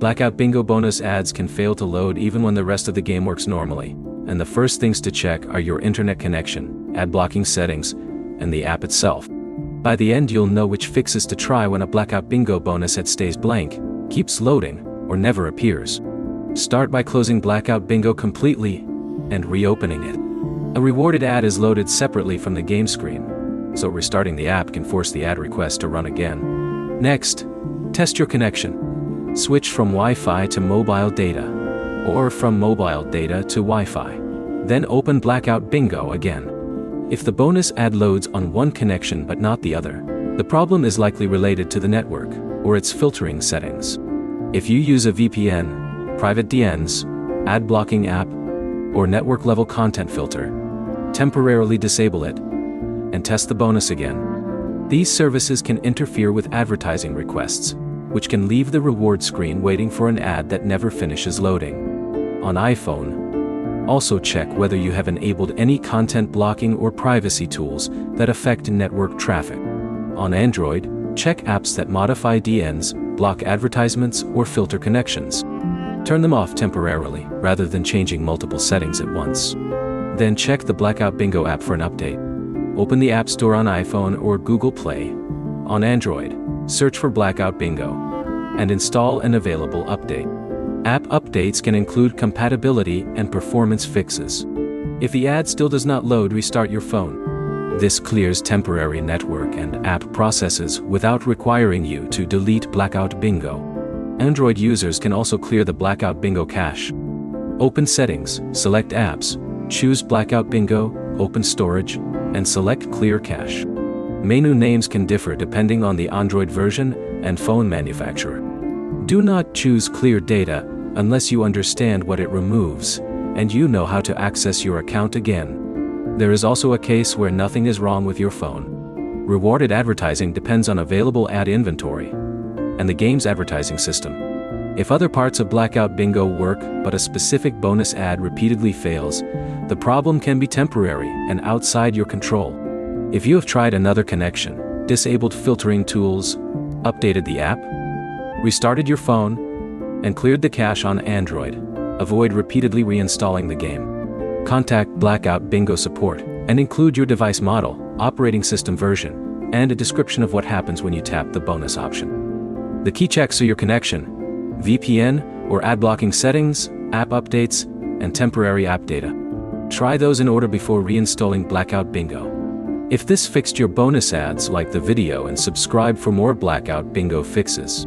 Blackout Bingo bonus ads can fail to load even when the rest of the game works normally, and the first things to check are your internet connection, ad blocking settings, and the app itself. By the end you'll know which fixes to try when a Blackout Bingo bonus ad stays blank, keeps loading, or never appears. Start by closing Blackout Bingo completely and reopening it. A rewarded ad is loaded separately from the game screen, so restarting the app can force the ad request to run again. Next, test your connection. Switch from Wi-Fi to mobile data, or from mobile data to Wi-Fi. Then open Blackout Bingo again. If the bonus ad loads on one connection but not the other, the problem is likely related to the network, or its filtering settings. If you use a VPN, private DNS, ad blocking app, or network-level content filter, temporarily disable it, and test the bonus again. These services can interfere with advertising requests, which can leave the reward screen waiting for an ad that never finishes loading. On iPhone, also check whether you have enabled any content blocking or privacy tools that affect network traffic. On Android, check apps that modify DNS, block advertisements, or filter connections. Turn them off temporarily, rather than changing multiple settings at once. Then check the Blackout Bingo app for an update. Open the App Store on iPhone or Google Play. On Android, search for Blackout Bingo, and install an available update. App updates can include compatibility and performance fixes. If the ad still does not load, restart your phone. This clears temporary network and app processes without requiring you to delete Blackout Bingo. Android users can also clear the Blackout Bingo cache. Open Settings, select Apps, choose Blackout Bingo, open Storage, and select Clear Cache. Menu names can differ depending on the Android version and phone manufacturer. Do not choose Clear Data unless you understand what it removes, and you know how to access your account again. There is also a case where nothing is wrong with your phone. Rewarded advertising depends on available ad inventory and the game's advertising system. If other parts of Blackout Bingo work but a specific bonus ad repeatedly fails, the problem can be temporary and outside your control. If you have tried another connection, disabled filtering tools, updated the app, restarted your phone, and cleared the cache on Android, avoid repeatedly reinstalling the game. Contact Blackout Bingo support and include your device model, operating system version, and a description of what happens when you tap the bonus option. The key checks are your connection, VPN or ad blocking settings, app updates, and temporary app data. Try those in order before reinstalling Blackout Bingo. If this fixed your bonus ads, like the video and subscribe for more Blackout Bingo fixes.